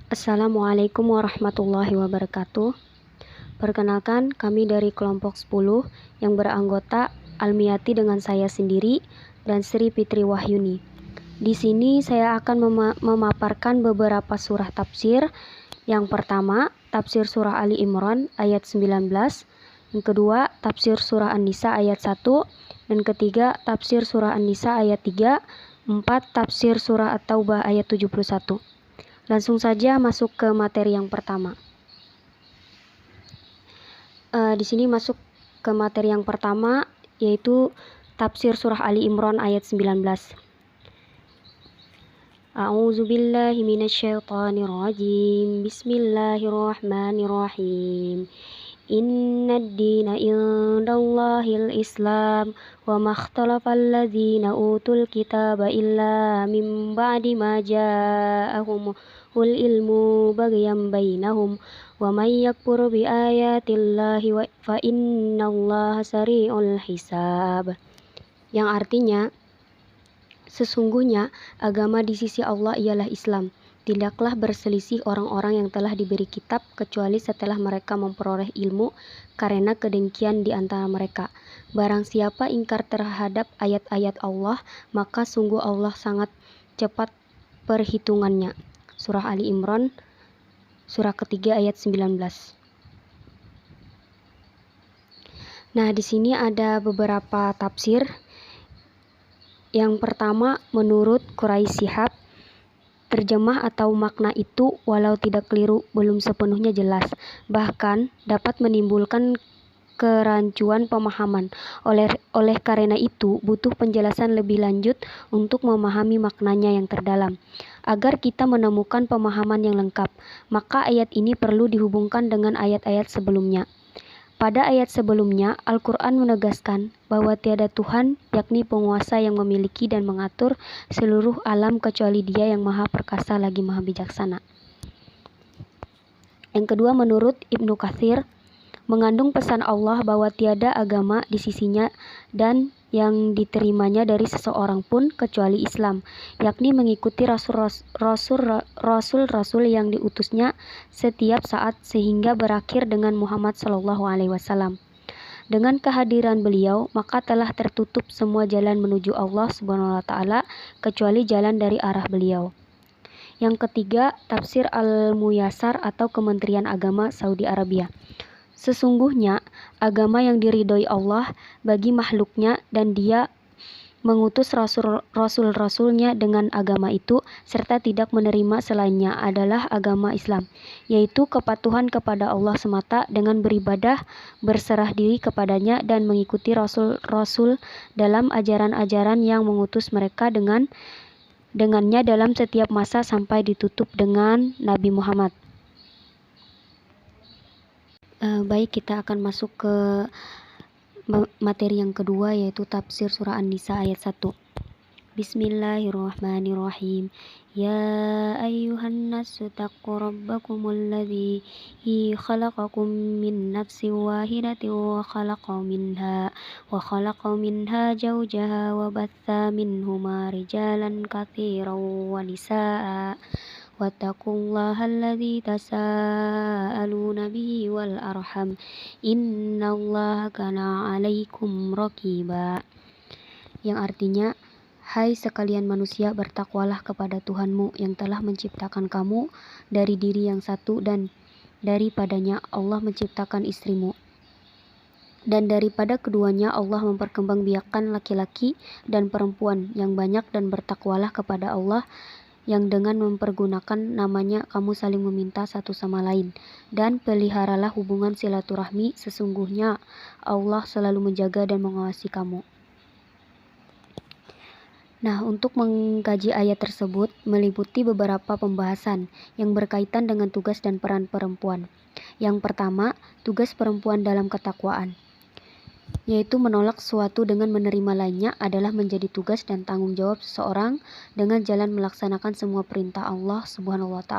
Assalamualaikum warahmatullahi wabarakatuh. Perkenalkan, kami dari kelompok 10 yang beranggota Almiati dengan saya sendiri dan Sri Fitri Wahyuni. Di sini saya akan memaparkan beberapa surah tafsir. Yang pertama, tafsir surah Ali Imran ayat 19. Yang kedua, tafsir surah An-Nisa ayat 1. Dan ketiga, tafsir surah An-Nisa ayat 3. 4. Tafsir surah At-Taubah ayat 71. Langsung saja masuk ke materi yang pertama. Di sini masuk ke materi yang pertama, yaitu tafsir surah Ali Imran ayat 19. A'udzubillahi minasyaitonirrajim. Bismillahirrahmanirrahim. Innad dina indallahil Islam wa makhtalafal ladzina utul kitaba illa min ba'di ma ja'ahumul ilmu baghyan bainahum wa may yakfur bi ayatillahi fa innallaha sari'ul hisab. Yang artinya, sesungguhnya agama di sisi Allah ialah Islam. Tidaklah berselisih orang-orang yang telah diberi kitab kecuali setelah mereka memperoleh ilmu karena kedengkian di antara mereka. Barang siapa ingkar terhadap ayat-ayat Allah, maka sungguh Allah sangat cepat perhitungannya. Surah Ali Imran, surah ketiga ayat 19. Nah, di sini ada beberapa tafsir. Yang pertama, menurut Quraisy Shihab, terjemah atau makna itu walau tidak keliru belum sepenuhnya jelas, bahkan dapat menimbulkan kerancuan pemahaman. Oleh karena itu, butuh penjelasan lebih lanjut untuk memahami maknanya yang terdalam. Agar kita menemukan pemahaman yang lengkap, maka ayat ini perlu dihubungkan dengan ayat-ayat sebelumnya. Pada ayat sebelumnya, Al-Quran menegaskan bahwa tiada Tuhan, yakni penguasa yang memiliki dan mengatur seluruh alam kecuali Dia yang maha perkasa lagi maha bijaksana. Yang kedua, menurut Ibnu Katsir, mengandung pesan Allah bahwa tiada agama di sisinya dan yang diterimanya dari seseorang pun kecuali Islam, yakni mengikuti rasul-rasul yang diutusnya setiap saat sehingga berakhir dengan Muhammad SAW. Dengan kehadiran beliau, maka telah tertutup semua jalan menuju Allah SWT kecuali jalan dari arah beliau. Yang ketiga, tafsir Al-Muyassar atau Kementerian Agama Saudi Arabia. Sesungguhnya agama yang diridhoi Allah bagi makhluknya dan Dia mengutus rasul-rasulnya dengan agama itu serta tidak menerima selainnya adalah agama Islam, yaitu kepatuhan kepada Allah semata dengan beribadah, berserah diri kepadanya dan mengikuti rasul-rasul dalam ajaran-ajaran yang mengutus mereka dengannya dalam setiap masa sampai ditutup dengan Nabi Muhammad. Baik, kita akan masuk ke materi yang kedua, yaitu tafsir surah An-Nisa ayat 1. Bismillahirrahmanirrahim. Ya ayyuhan nasu taqu rabbakumul ladzi khalaqakum min nafsin wahidatin wa khalaqa minha zawjaha wa batha minhuma rijalan katsiran wa nisaa. Wattaqullaha alladzi tasaaluna bihi wal arham innallaha kana 'alaikum raqiba. Yang artinya, hai sekalian manusia, bertakwalah kepada Tuhanmu yang telah menciptakan kamu dari diri yang satu dan daripadanya Allah menciptakan istrimu. Dan daripada keduanya Allah memperkembangbiakkan laki-laki dan perempuan yang banyak dan bertakwalah kepada Allah yang dengan mempergunakan namanya kamu saling meminta satu sama lain, dan peliharalah hubungan silaturahmi, sesungguhnya Allah selalu menjaga dan mengawasi kamu. Nah, untuk mengkaji ayat tersebut meliputi beberapa pembahasan yang berkaitan dengan tugas dan peran perempuan. Yang pertama, tugas perempuan dalam ketakwaan, yaitu menolak sesuatu dengan menerima lainnya adalah menjadi tugas dan tanggung jawab seseorang dengan jalan melaksanakan semua perintah Allah SWT,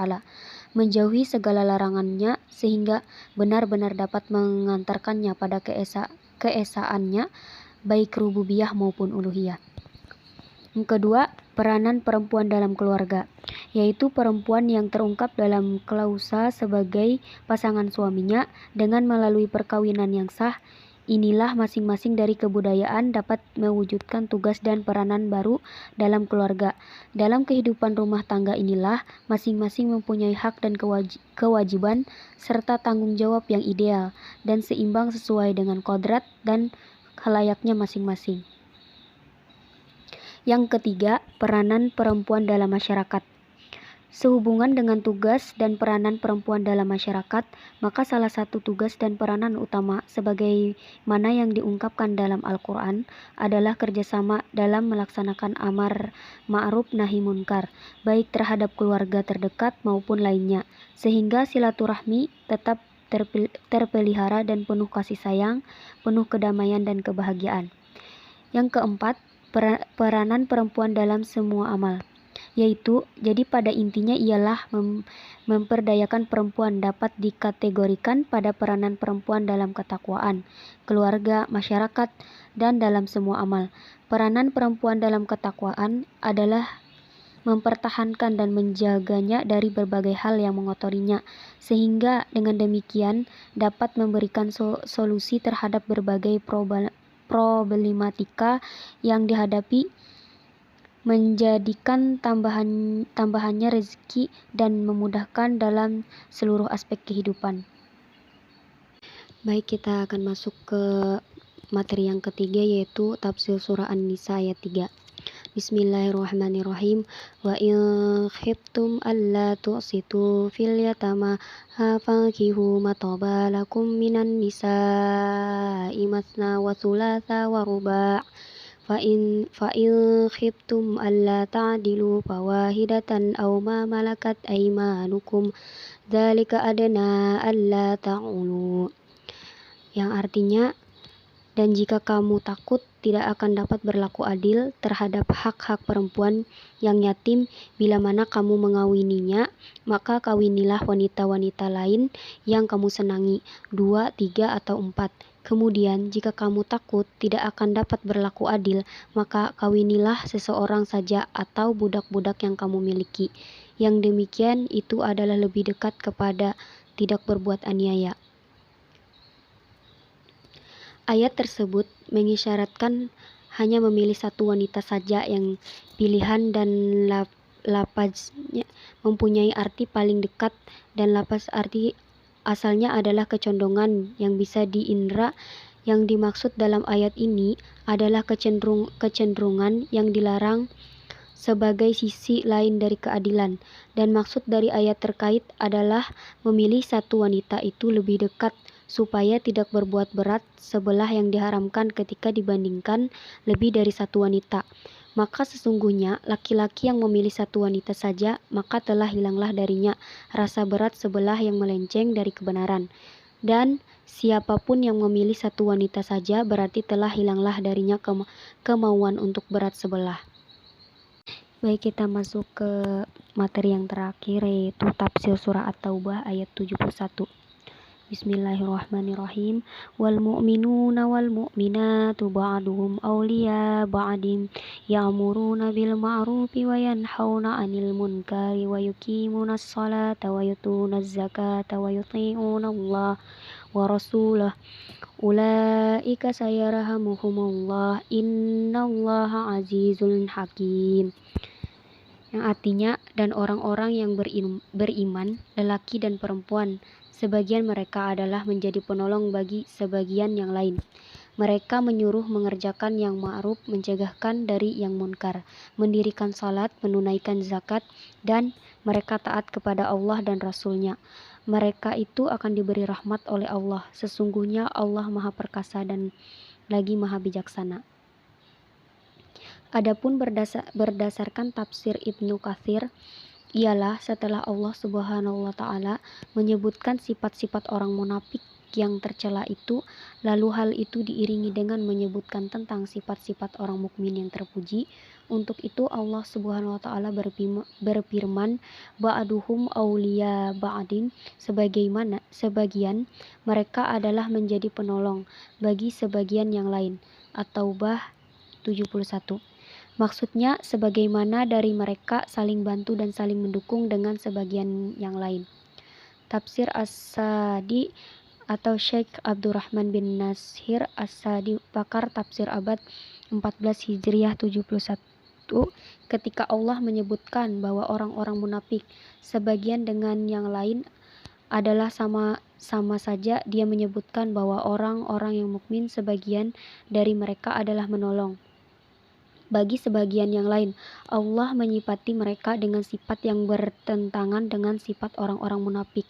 menjauhi segala larangannya sehingga benar-benar dapat mengantarkannya pada keesaannya baik rububiyah maupun uluhiyah. Yang kedua, peranan perempuan dalam keluarga, yaitu perempuan yang terungkap dalam klausa sebagai pasangan suaminya dengan melalui perkawinan yang sah. Inilah masing-masing dari kebudayaan dapat mewujudkan tugas dan peranan baru dalam keluarga. Dalam kehidupan rumah tangga inilah masing-masing mempunyai hak dan kewajiban serta tanggung jawab yang ideal dan seimbang sesuai dengan kodrat dan layaknya masing-masing. Yang ketiga, peranan perempuan dalam masyarakat. Sehubungan dengan tugas dan peranan perempuan dalam masyarakat, maka salah satu tugas dan peranan utama sebagaimana yang diungkapkan dalam Al-Quran adalah kerjasama dalam melaksanakan amar ma'ruf nahi munkar, baik terhadap keluarga terdekat maupun lainnya, sehingga silaturahmi tetap terpelihara dan penuh kasih sayang, penuh kedamaian dan kebahagiaan. Yang keempat, peranan perempuan dalam semua amal, yaitu jadi pada intinya ialah memperdayakan perempuan dapat dikategorikan pada peranan perempuan dalam ketakwaan, keluarga, masyarakat, dan dalam semua amal. Peranan perempuan dalam ketakwaan adalah mempertahankan dan menjaganya dari berbagai hal yang mengotorinya, sehingga dengan demikian dapat memberikan solusi terhadap berbagai problematika yang dihadapi, menjadikan tambahannya rezeki dan memudahkan dalam seluruh aspek kehidupan. Baik, kita akan masuk ke materi yang ketiga, yaitu tafsir surah An-Nisa ayat 3. Bismillahirrahmanirrahim. Wa in khiftum alla tuqsitu fil yatama fankihu ma taba lakum minan nisa'i masna wa thulatha wa ruba'. Fa'in khiftum alla ta'dilu fawahidatan aw ma malakat aymanukum dzalika adna alla ta'ulu. Yang artinya, dan jika kamu takut tidak akan dapat berlaku adil terhadap hak-hak perempuan yang yatim bila mana kamu mengawininya, maka kawinilah wanita-wanita lain yang kamu senangi, 2, 3, atau 4. Kemudian, jika kamu takut tidak akan dapat berlaku adil, maka kawinilah seseorang saja atau budak-budak yang kamu miliki. Yang demikian itu adalah lebih dekat kepada tidak berbuat aniaya. Ayat tersebut mengisyaratkan hanya memilih satu wanita saja yang pilihan dan lapaznya mempunyai arti paling dekat, dan lapaz arti asalnya adalah kecondongan yang bisa diindra. Yang dimaksud dalam ayat ini adalah kecenderungan yang dilarang sebagai sisi lain dari keadilan, dan maksud dari ayat terkait adalah memilih satu wanita itu lebih dekat supaya tidak berbuat berat sebelah yang diharamkan ketika dibandingkan lebih dari satu wanita. Maka sesungguhnya laki-laki yang memilih satu wanita saja, maka telah hilanglah darinya rasa berat sebelah yang melenceng dari kebenaran. Dan siapapun yang memilih satu wanita saja berarti telah hilanglah darinya kemauan untuk berat sebelah. Baik, kita masuk ke materi yang terakhir, yaitu tafsir surah At-Taubah ayat 71. Bismillahirrahmanirrahim. Wal mu'minuna wal mu'minatu ba'duhum awliya ba'din ya'muruna bil ma'rufi wa yanhauna 'anil munkari wa yuqimuna as-salata wa yutuna az-zakata wa yuti'una Allah wa rasulahu ulaika sayarhamuhumullah innallaha azizul hakim. Yang artinya, dan orang-orang yang beriman, lelaki dan perempuan, sebagian mereka adalah menjadi penolong bagi sebagian yang lain. Mereka menyuruh mengerjakan yang ma'ruf, mencegahkan dari yang munkar, mendirikan salat, menunaikan zakat, dan mereka taat kepada Allah dan Rasul-Nya. Mereka itu akan diberi rahmat oleh Allah. Sesungguhnya Allah Maha Perkasa dan lagi Maha Bijaksana. Adapun berdasarkan tafsir Ibnu Katsir, ialah setelah Allah Subhanahu wa Ta'ala menyebutkan sifat-sifat orang munafik yang tercela itu, lalu hal itu diiringi dengan menyebutkan tentang sifat-sifat orang mukmin yang terpuji. Untuk itu Allah Subhanahu wa Ta'ala berfirman, ba'duhum awliya ba'din, sebagian mereka adalah menjadi penolong bagi sebagian yang lain. At-Taubah 71. Maksudnya, sebagaimana dari mereka saling bantu dan saling mendukung dengan sebagian yang lain. Tafsir As-Sadi atau Syekh Abdurrahman bin Nasir As-Sadi, pakar tafsir abad 14 Hijriah 71, ketika Allah menyebutkan bahwa orang-orang munafik sebagian dengan yang lain adalah sama saja dia menyebutkan bahwa orang-orang yang mukmin sebagian dari mereka adalah menolong bagi sebagian yang lain. Allah menyifati mereka dengan sifat yang bertentangan dengan sifat orang-orang munafik.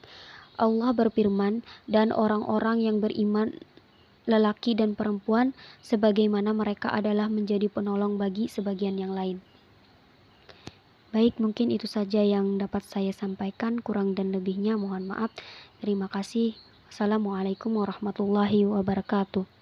Allah berfirman, dan orang-orang yang beriman lelaki dan perempuan sebagaimana mereka adalah menjadi penolong bagi sebagian yang lain. Baik, mungkin itu saja yang dapat saya sampaikan. Kurang dan lebihnya mohon maaf. Terima kasih. Assalamualaikum warahmatullahi wabarakatuh.